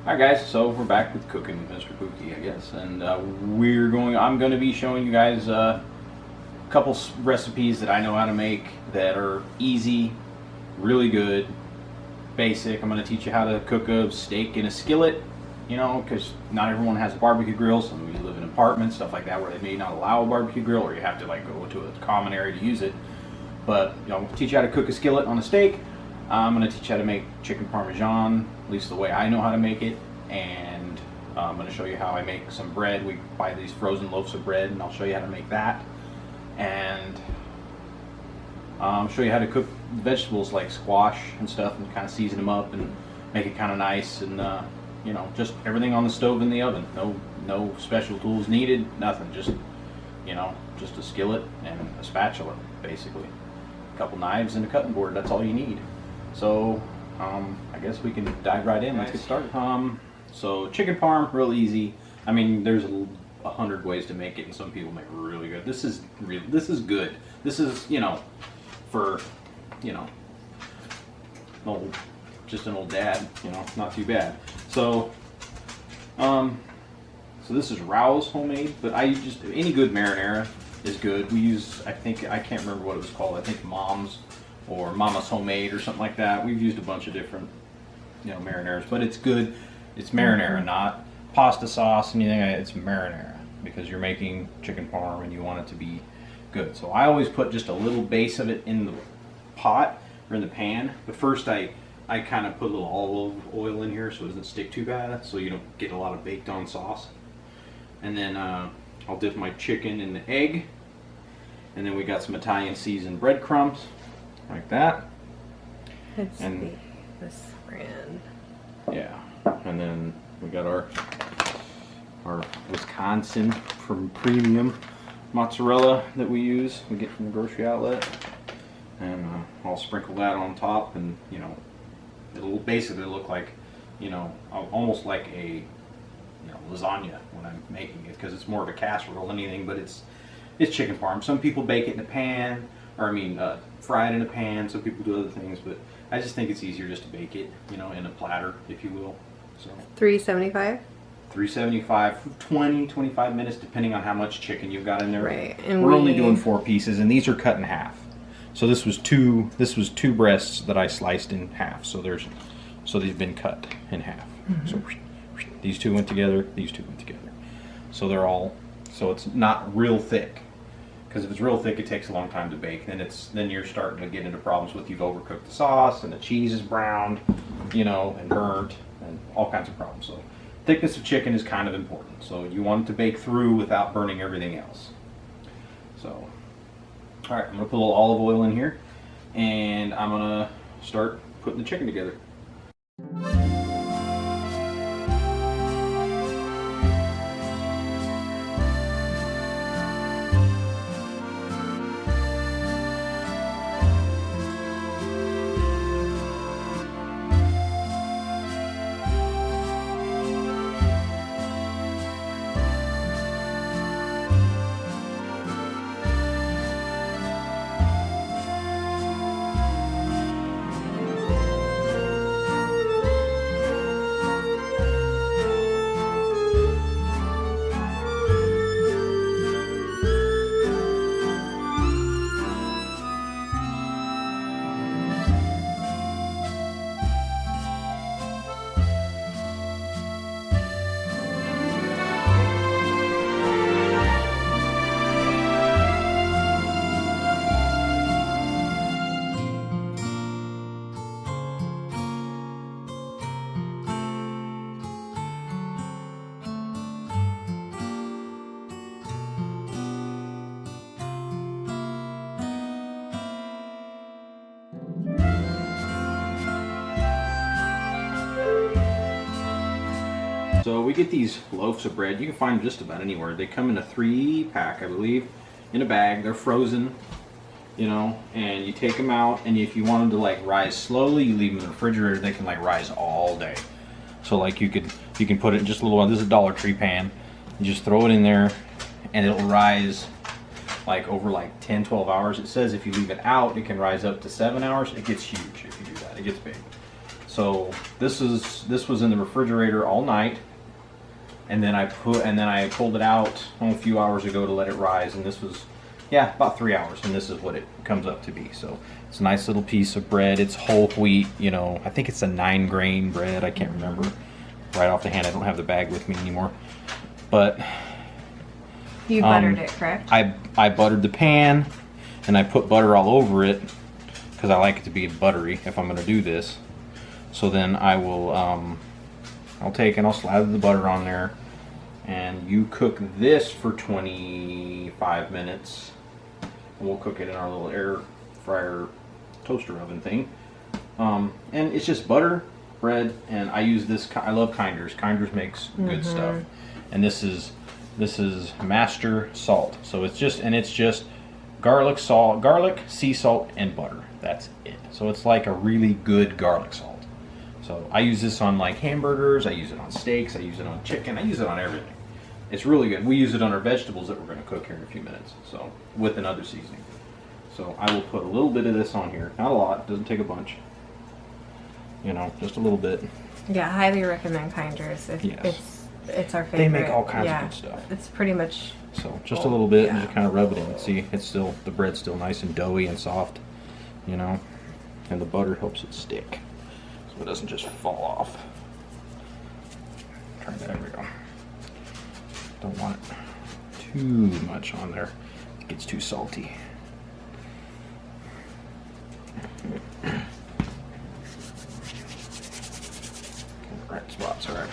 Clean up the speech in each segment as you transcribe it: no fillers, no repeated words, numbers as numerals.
Alright guys, so we're back with cooking with Mr. Pookie, I guess, and I'm going to be showing you guys a couple recipes that I know how to make that are easy, really good, basic. I'm going to teach you how to cook a steak in a skillet, you know, because not everyone has a barbecue grill. Some of you live in apartments, stuff like that, where they may not allow a barbecue grill, or you have to like go to a common area to use it. But you know, teach you how to cook a skillet on a steak. I'm going to teach you how to make chicken parmesan, at least the way I know how to make it, and I'm going to show you how I make some bread. We buy these frozen loaves of bread, and I'll show you how to make that, and show you how to cook vegetables like squash and stuff, and kind of season them up and make it kind of nice, and you know, just everything on the stove in the oven. No special tools needed, nothing. Just, you know, just a skillet and a spatula, basically. A couple knives and a cutting board. That's all you need. So I guess we can dive right in. Let's get started. So chicken parm, real easy. I mean, there's 100 ways to make it, and some people make it really good. This is good. This is, you know, for, you know, just an old dad, you know, not too bad. So so this is Rao's homemade, but I just, any good marinara is good. We use, I can't remember what it was called. I think Mom's or Mama's Homemade or something like that. We've used a bunch of different, you know, marinaras, but it's good. It's marinara, not pasta sauce, anything. It's marinara, because you're making chicken parm and you want it to be good. So I always put just a little base of it in the pot or in the pan. But first I kind of put a little olive oil in here so it doesn't stick too bad, so you don't get a lot of baked on sauce. And then I'll dip my chicken in the egg, and then we got some Italian seasoned breadcrumbs, like that. Let's see this brand. Yeah, and then we got our Wisconsin from premium mozzarella that we use. We get from the grocery outlet, and I'll sprinkle that on top, and you know, it'll basically look like, you know, almost like a, you know, lasagna when I'm making it, because it's more of a casserole than anything, but it's chicken parm. Some people bake it in a pan, or I mean fry it in a pan. Some people do other things, but I just think it's easier just to bake it, you know, in a platter, if you will. So $3.75. $3.75, 25 minutes, depending on how much chicken you've got in there. Right, and we're only doing 4 pieces, and these are cut in half. So this was two breasts that I sliced in half. So they've been cut in half. Mm-hmm. So these two went together, these two went together. So so it's not real thick. Because if it's real thick, it takes a long time to bake. Then you're starting to get into problems with, you've overcooked the sauce, and the cheese is browned, you know, and burnt, and all kinds of problems. So thickness of chicken is kind of important. So you want it to bake through without burning everything else. So, all right, I'm gonna put a little olive oil in here, and I'm gonna start putting the chicken together. So we get these loaves of bread. You can find them just about anywhere. They come in a 3-pack, I believe, in a bag. They're frozen, you know, and you take them out, and if you want them to like rise slowly, you leave them in the refrigerator. They can like rise all day. So like you can put it in just a little while. This is a Dollar Tree pan. You just throw it in there, and it'll rise like over like 10-12 hours. It says if you leave it out, it can rise up to 7 hours. It gets huge if you do that. It gets big. So this was in the refrigerator all night, and then I pulled it out a few hours ago to let it rise, and this was, yeah, about 3 hours, and this is what it comes up to be. So it's a nice little piece of bread. It's whole wheat, you know. I think it's a 9-grain bread. I can't remember right off the hand. I don't have the bag with me anymore. But you buttered it, correct? I buttered the pan, and I put butter all over it because I like it to be buttery if I'm going to do this. So then I will, I'll take and I'll slather the butter on there, and you cook this for 25 minutes. And we'll cook it in our little air fryer toaster oven thing. And it's just butter, bread, and I use this. I love Kinder's. Kinder's makes good stuff, and this is Master Salt. So it's just garlic, salt, garlic, sea salt, and butter. That's it. So it's like a really good garlic salt. So I use this on like hamburgers, I use it on steaks, I use it on chicken, I use it on everything. It's really good. We use it on our vegetables that we're going to cook here in a few minutes, so with another seasoning. So I will put a little bit of this on here. Not a lot, doesn't take a bunch. You know, just a little bit. Yeah, highly recommend Kinder's. Yes. It's our favorite. They make all kinds of good stuff. It's pretty much. So just a little bit, and just kind of rub it in. See, it's still, the bread's still nice and doughy and soft, you know, and the butter helps it stick, so it doesn't just fall off. There we go. Don't want it too much on there. It gets too salty. Right spots, all right.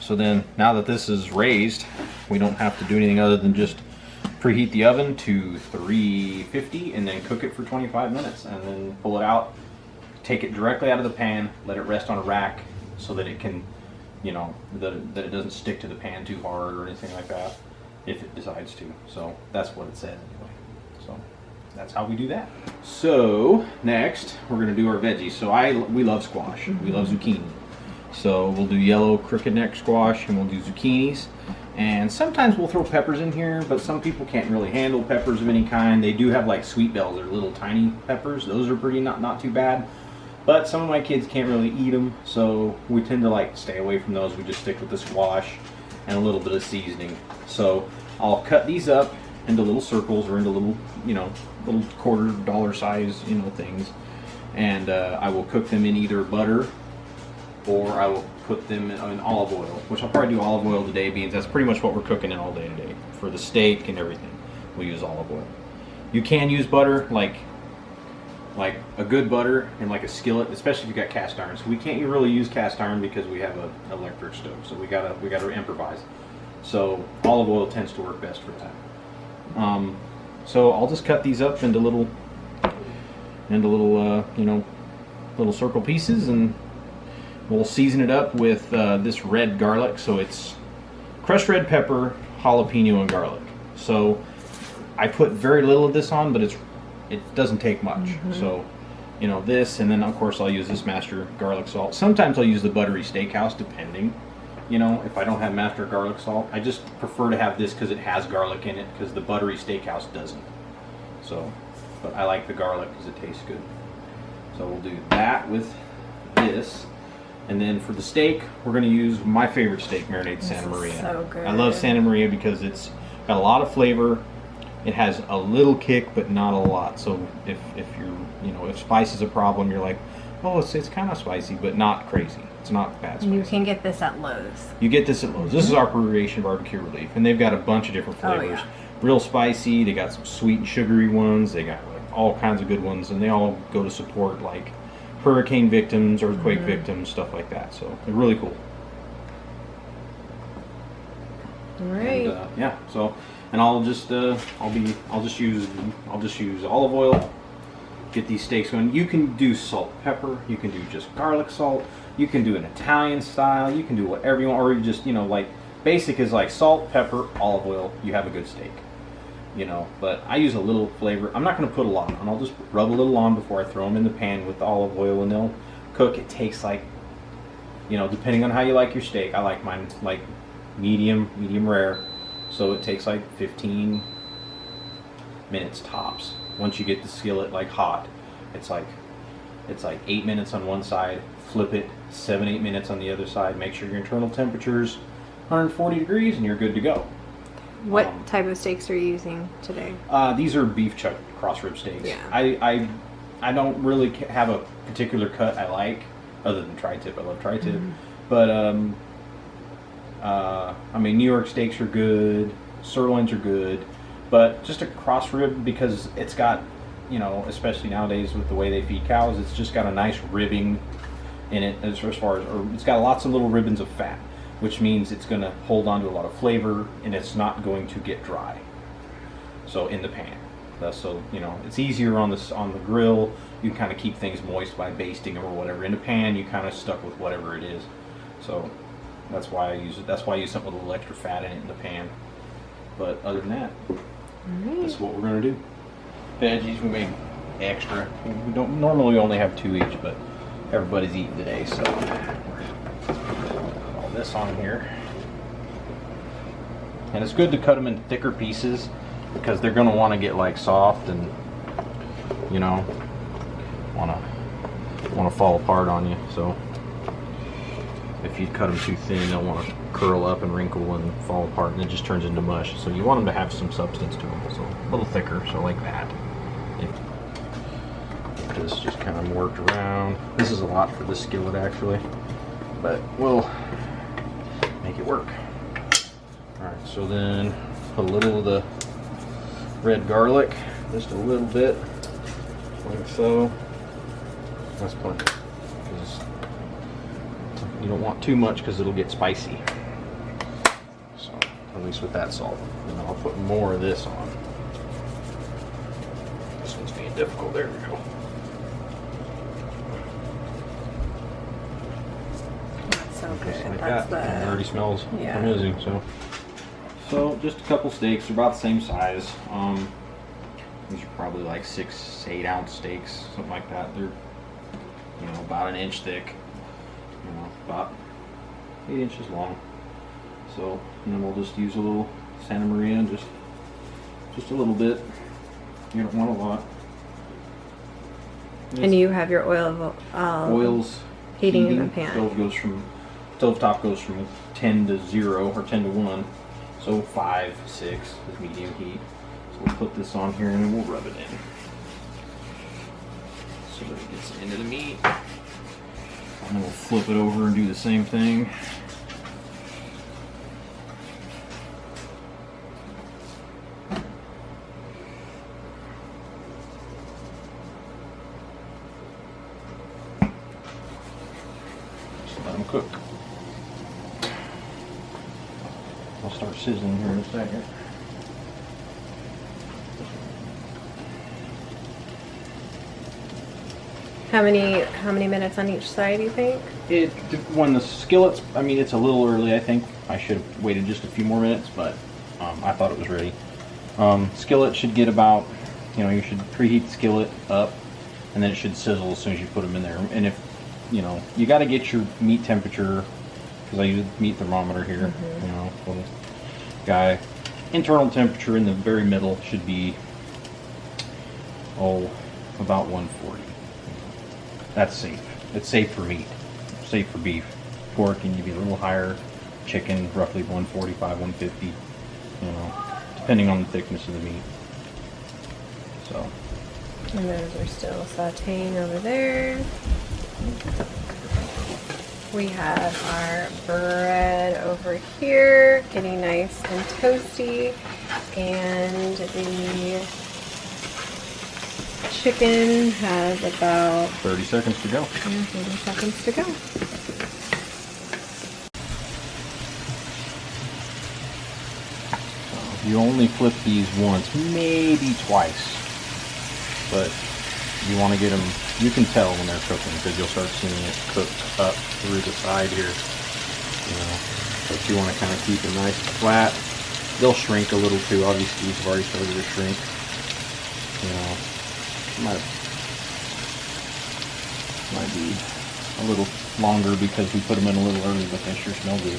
So then, now that this is raised, we don't have to do anything other than just preheat the oven to 350 and then cook it for 25 minutes, and then pull it out, take it directly out of the pan, let it rest on a rack so that it can, you know, that it doesn't stick to the pan too hard or anything like that, if it decides to. So that's what it said anyway. So that's how we do that. So next we're gonna do our veggies. So we love squash. We love zucchini. So we'll do yellow crooked neck squash, and we'll do zucchinis. And sometimes we'll throw peppers in here, but some people can't really handle peppers of any kind. They do have like sweet bells, or little tiny peppers. Those are pretty not too bad. But some of my kids can't really eat them, so we tend to like stay away from those. We just stick with the squash and a little bit of seasoning. So I'll cut these up into little circles, or into little, you know, little $quarter size, you know, things. And I will cook them in either butter, or I will put them in olive oil, which I'll probably do olive oil today, beans. That's pretty much what we're cooking in all day today. For the steak and everything, we use olive oil. You can use butter, like a good butter in like a skillet, especially if you got cast iron. So we can't really use cast iron because we have an electric stove, so we gotta improvise. So olive oil tends to work best for that. So I'll just cut these up into little you know, little circle pieces, and we'll season it up with this red garlic. So it's crushed red pepper, jalapeno, and garlic. So I put very little of this on, but it doesn't take much. So, you know, this, and then of course I'll use this Master garlic salt. Sometimes I'll use the buttery steakhouse, depending. You know, if I don't have Master garlic salt, I just prefer to have this because it has garlic in it, because the buttery steakhouse doesn't. So, but I like the garlic because it tastes good. So we'll do that with this. And then for the steak, we're going to use my favorite steak, Marinated Santa Maria. So good. I love Santa Maria because it's got a lot of flavor. It has a little kick, but not a lot. So if you're, you know, if spice is a problem, you're like, oh, it's kind of spicy, but not crazy. It's not bad spicy. You can get this at Lowe's. You get this at Lowe's. This is Operation Barbecue Relief, and they've got a bunch of different flavors. Oh, yeah. Real spicy. They got some sweet and sugary ones. They got like all kinds of good ones, and they all go to support like hurricane victims, earthquake victims, stuff like that. So they're really cool. All right. And, yeah. So, and I'll just use olive oil. Get these steaks going. You can do salt, pepper. You can do just garlic salt. You can do an Italian style. You can do whatever you want, or you just, you know, like basic is like salt, pepper, olive oil. You have a good steak. You know, but I use a little flavor. I'm not going to put a lot on. I'll just rub a little on before I throw them in the pan with the olive oil, and they'll cook. It takes like, you know, depending on how you like your steak. I like mine like medium rare. So it takes like 15 minutes tops. Once you get the skillet like hot, it's like 8 minutes on one side, flip it 7-8 minutes on the other side. Make sure your internal temperature's 140 degrees and you're good to go. What type of steaks are you using today? These are beef chuck cross rib steaks. Yeah. I don't really have a particular cut I like, other than tri-tip. I love tri-tip. But, I mean, New York steaks are good, sirloins are good, but just a cross rib, because it's got, you know, especially nowadays with the way they feed cows, it's just got a nice ribbing in it as far as, or it's got lots of little ribbons of fat, which means it's going to hold on to a lot of flavor and it's not going to get dry. So in the pan. So, you know, it's easier on the grill. You kind of keep things moist by basting them or whatever. In the pan, you kind of stuck with whatever it is. So that's why I use it. That's why I use something with a little extra fat in it in the pan. But other than that, that's what we're going to do. Veggies, we made extra. We don't normally only have 2 each, but everybody's eating today, so put all this on here. And it's good to cut them in thicker pieces, because they're going to want to get like soft and, you know, want to fall apart on you. So if you cut them too thin, they'll want to curl up and wrinkle and fall apart, and it just turns into mush. So you want them to have some substance to them, so a little thicker, so like that. If this just kind of worked around. This is a lot for this skillet actually, but we'll make it work. All right, so then put a little of the red garlic, just a little bit, like so. That's plenty, because you don't want too much because it'll get spicy. So at least with that salt. And then I'll put more of this on. This one's being difficult. There we go. That's so good. Just like That's that. It already smells Yeah. amazing. So just a couple steaks. They're about the same size. These are probably like 6-8 ounce steaks, something like that. They're, you know, about an inch thick. You know, about 8 inches long. So, and then we'll just use a little Santa Maria, just a little bit. You don't want a lot. And you have your Oil's heating in the pan. Stovetop goes from 10 to 0 or 10 to 1. So 5, 6 is medium heat. So we'll put this on here and then we'll rub it in, so that it gets into the meat. And then we'll flip it over and do the same thing. Just let them cook. I'll start sizzling here in a second. How many minutes on each side, do you think? When the skillets, I mean, it's a little early, I think. I should have waited just a few more minutes, but I thought it was ready. Skillet should get about, you know, you should preheat the skillet up, and then it should sizzle as soon as you put them in there. And if, you know, you got to get your meat temperature, because I use a meat thermometer here, you know, for the guy. Internal temperature in the very middle should be, about 140. That's safe. It's safe for meat. Safe for beef. Pork, and you'd be a little higher. Chicken, roughly 145, 150. You know, depending on the thickness of the meat. So. And those are still sauteing over there. We have our bread over here, getting nice and toasty, and the chicken has about 30 seconds to go. 30 seconds to go. So you only flip these once, maybe twice, but you want to get them, you can tell when they're cooking because you'll start seeing it cook up through the side here, you know, but you want to kind of keep them nice and flat. They'll shrink a little too, obviously these have already started to shrink, you know. Might be a little longer because we put them in a little early, but they sure smell good.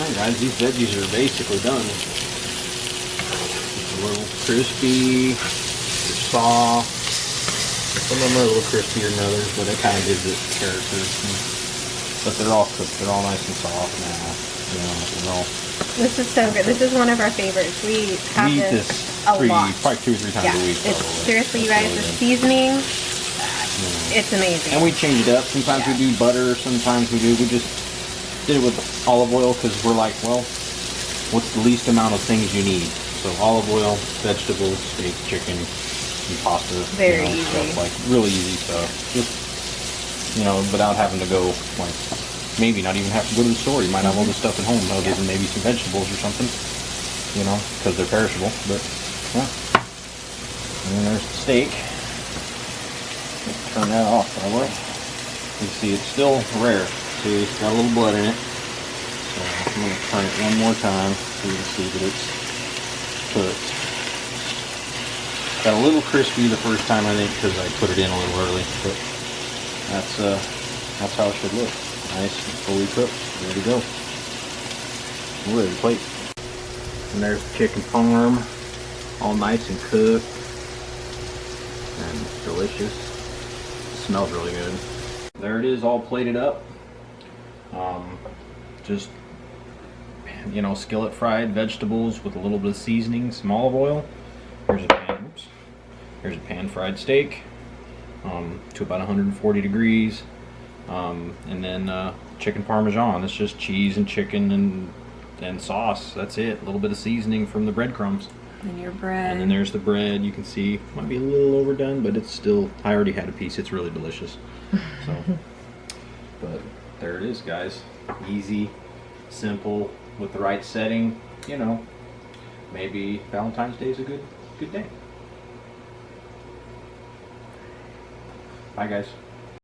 Alright guys, these veggies are basically done. Just a little crispy, they're soft. Some of them are a little crispier than others, but it kind of gives it character. But they're all cooked. They're all nice and soft now. You know, they're all. This is so good. This is one of our favorites. We have We eat this this a lot. probably 2 or 3 times a week. It's Probably. seriously, you That's guys, really the good. seasoning, Yeah. it's amazing. And we change it up. Sometimes we do butter. Sometimes we just did it with olive oil because we're like, well, what's the least amount of things you need? So olive oil, vegetables, steak, chicken, and pasta. Very you know, easy. Stuff, like really easy stuff. Just, you know, without having to go, like, maybe not even have to go to the store. You might have all this stuff at home other than maybe some vegetables or something, you know, because they're perishable. But, yeah. And then there's the steak. Let's turn that off, probably. You can see it's still rare. See, it's got a little blood in it. So I'm going to turn it one more time so you can see that it's cooked. Got a little crispy the first time, I think, because I put it in a little early. But that's how it should look. Nice and fully cooked. Ready to go. We're ready to plate. And there's the chicken parm. All nice and cooked. And delicious. It smells really good. There it is, all plated up. Just, you know, skillet fried vegetables with a little bit of seasoning, some olive oil. Here's a pan. Oops. Here's a pan fried steak to about 140 degrees. And then chicken parmesan. It's just cheese and chicken and sauce. That's it. A little bit of seasoning from the breadcrumbs. And your bread. And then there's the bread. You can see might be a little overdone, but it's still. I already had a piece. It's really delicious. So, but there it is, guys. Easy, simple, with the right setting. You know, maybe Valentine's Day is a good day. Bye, guys.